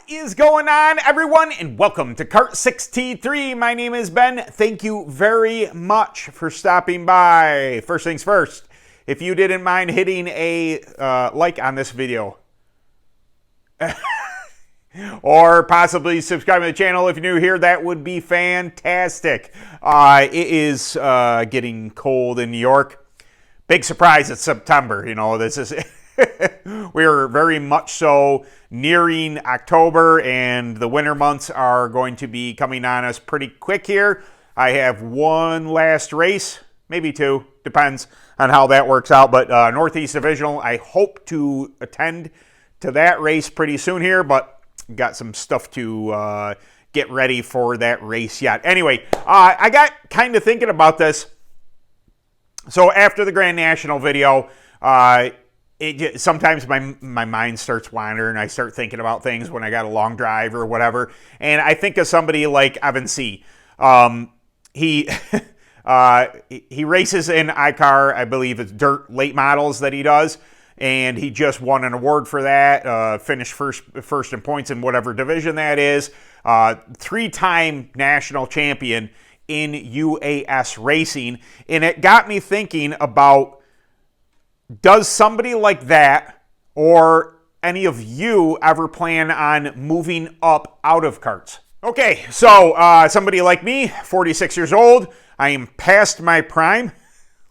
is going on, everyone, and welcome to Kart 63. My name is Ben. Thank you very much for stopping by. First things first, if you didn't mind hitting a like on this video or possibly subscribing to the channel if you're new here, that would be fantastic. It is getting cold in New York. Big surprise, it's September. You know, this is we are very much so nearing October, and the winter months are going to be coming on us pretty quick here. I have one last race, maybe two, depends on how that works out, but Northeast Divisional, I hope to attend to that race pretty soon here, but got some stuff to get ready for that race yet. Anyway, I got kind of thinking about this. So after the Grand National video, sometimes my mind starts wandering. I start thinking about things when I got a long drive or whatever. And I think of somebody like Evan C. He races in iCar, I believe it's dirt late models that he does. And he just won an award for that, finished first in points in whatever division that is. Three-time national champion in UAS racing. And it got me thinking about, does somebody like that or any of you ever plan on moving up out of karts? Okay, so somebody like me, 46 years old, I am past my prime.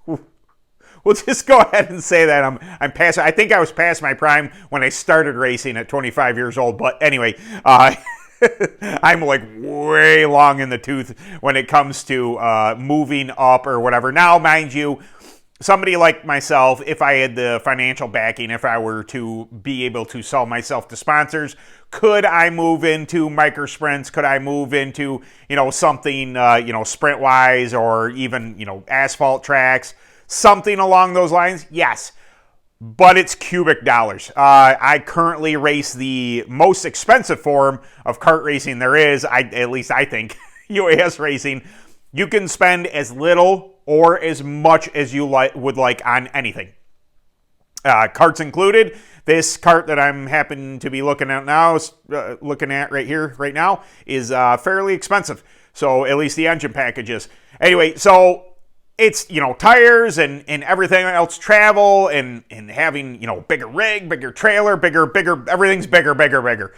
We'll just go ahead and say that I'm past. I think I was past my prime when I started racing at 25 years old. But anyway, I'm like way long in the tooth when it comes to moving up or whatever. Now, mind you, somebody like myself, if I had the financial backing, if I were to be able to sell myself to sponsors, could I move into micro sprints? Could I move into, something, sprint-wise or even, asphalt tracks, something along those lines? Yes, but it's cubic dollars. I currently race the most expensive form of kart racing there is, at least I think, UAS racing. You can spend as little or as much as you would like on anything. Karts included. This kart that I'm happen to be looking at right now, is fairly expensive. So at least the engine package is. Anyway, so it's, tires and everything else, travel and having, bigger rig, bigger trailer, bigger, everything's bigger.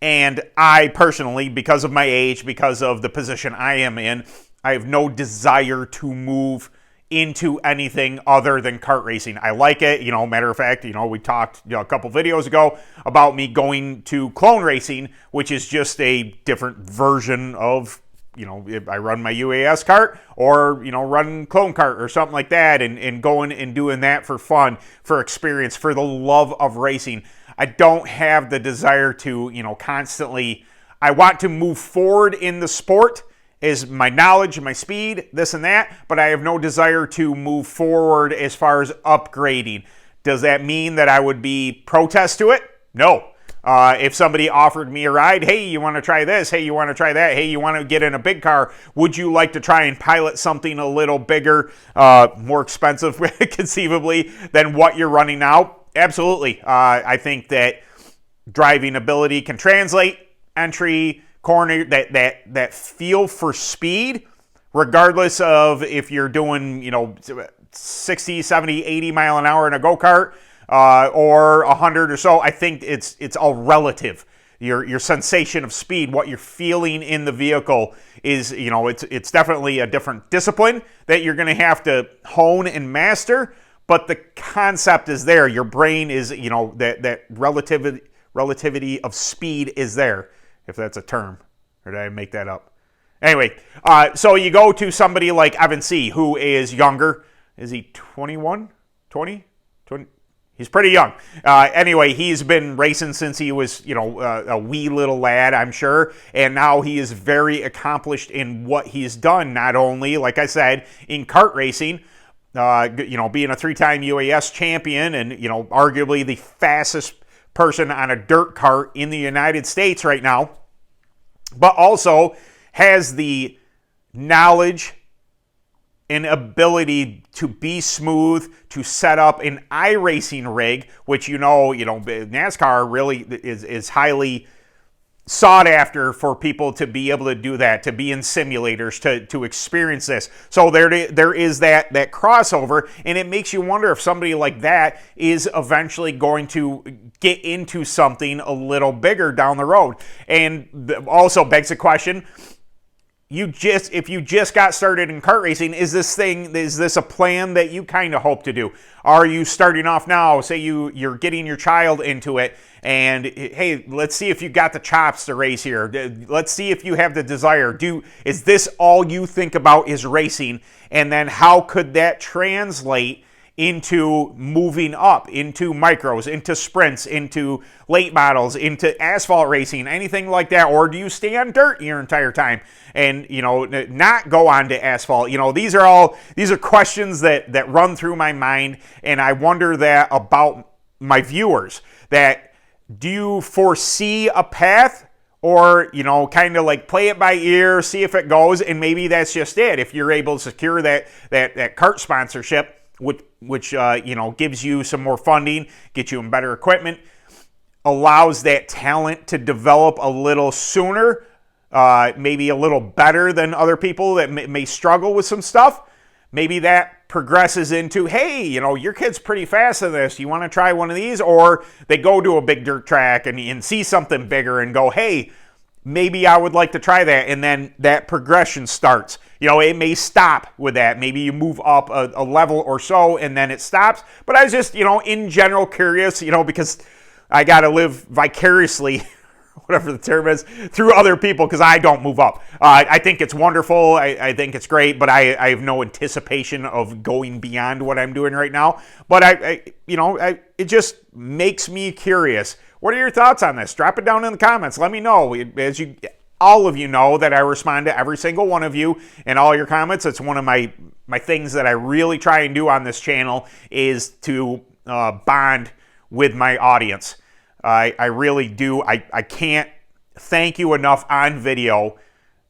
And I personally, because of my age, because of the position I am in, I have no desire to move into anything other than kart racing. I like it. Matter of fact, we talked a couple videos ago about me going to clone racing, which is just a different version of, if I run my UAS kart or, run clone kart or something like that and going and doing that for fun, for experience, for the love of racing. I don't have the desire to, constantly, I want to move forward in the sport is my knowledge, my speed, this and that, but I have no desire to move forward as far as upgrading. Does that mean that I would be protest to it? No. If somebody offered me a ride, hey, you want to try this? Hey, you want to try that? Hey, you want to get in a big car? Would you like to try and pilot something a little bigger, more expensive, conceivably, than what you're running now? Absolutely. I think that driving ability can translate, entry, corner, that feel for speed, regardless of if you're doing, 60, 70, 80 mile an hour in a go-kart or 100 or so. I think it's all relative. Your sensation of speed, what you're feeling in the vehicle is, it's definitely a different discipline that you're going to have to hone and master, but the concept is there. Your brain is, that relativity of speed is there. If that's a term, or did I make that up? Anyway, so you go to somebody like Evan C., who is younger. Is he 21? 20? He's pretty young. Anyway, he's been racing since he was, a wee little lad, I'm sure. And now he is very accomplished in what he's done, not only, like I said, in kart racing, being a three-time UAS champion and, arguably the fastest person on a dirt kart in the United States right now, but also has the knowledge an ability to be smooth, to set up an iRacing rig, which NASCAR really is highly sought after for people to be able to do that, to be in simulators, to experience this. So there is that crossover, and it makes you wonder if somebody like that is eventually going to get into something a little bigger down the road. And also begs the question, if you just got started in kart racing, is this a plan that you kind of hope to do? Are you starting off now? Say you're getting your child into it, and hey, let's see if you got the chops to race here. Let's see if you have the desire. Is this all you think about is racing? And then how could that translate into moving up, into micros, into sprints, into late models, into asphalt racing, anything like that? Or do you stay on dirt your entire time and, not go on to asphalt? These are questions that run through my mind, and I wonder that about my viewers. That do you foresee a path, or, kind of like play it by ear, see if it goes, and maybe that's just it. If you're able to secure that kart sponsorship, which gives you some more funding, gets you in better equipment, allows that talent to develop a little sooner, maybe a little better than other people that may struggle with some stuff. Maybe that progresses into, hey, your kid's pretty fast in this. You want to try one of these? Or they go to a big dirt track and see something bigger and go, hey, maybe I would like to try that. And then that progression starts. It may stop with that. Maybe you move up a level or so and then it stops. But I was just, in general curious, because I got to live vicariously, whatever the term is, through other people, because I don't move up. I think it's wonderful. I think it's great, but I have no anticipation of going beyond what I'm doing right now. But it just makes me curious. What are your thoughts on this? Drop it down in the comments. Let me know. All of you know that I respond to every single one of you and all your comments. It's one of my things that I really try and do on this channel, is to bond with my audience. I really do. I can't thank you enough on video,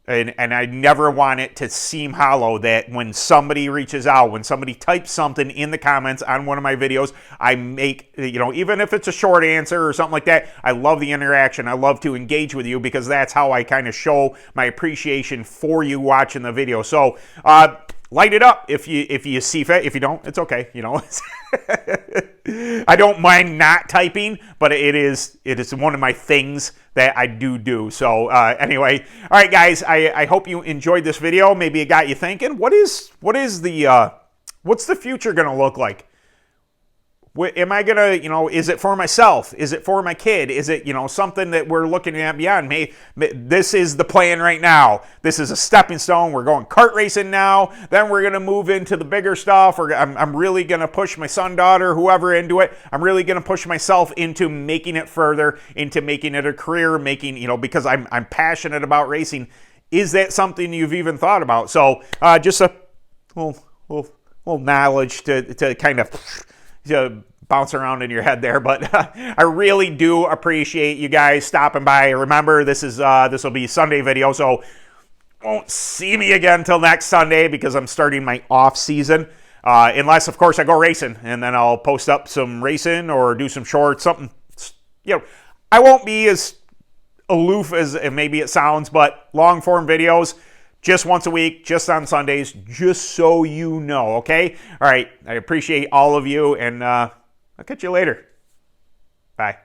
and I never want it to seem hollow that when somebody reaches out, when somebody types something in the comments on one of my videos, I make, even if it's a short answer or something like that, I love the interaction. I love to engage with you, because that's how I kind of show my appreciation for you watching the video. So, light it up if you see fit. If you don't, it's okay. I don't mind not typing, but it is one of my things that I do. So anyway, all right, guys. I hope you enjoyed this video. Maybe it got you thinking. What's the future gonna look like? Am I gonna, is it for myself? Is it for my kid? Is it, something that we're looking at beyond? This is the plan right now. This is a stepping stone. We're going kart racing now. Then we're gonna move into the bigger stuff. Or I'm really gonna push my son, daughter, whoever into it. I'm really gonna push myself into making it further, into making it a career, because I'm passionate about racing. Is that something you've even thought about? So just a little knowledge to kind of to bounce around in your head there, but I really do appreciate you guys stopping by. Remember, this will be Sunday video, so won't see me again until next Sunday, because I'm starting my off season, unless of course I go racing, and then I'll post up some racing or do some shorts, something. I won't be as aloof as maybe it sounds, but long form videos, just once a week, just on Sundays, just so you know, okay? All right, I appreciate all of you, and I'll catch you later. Bye.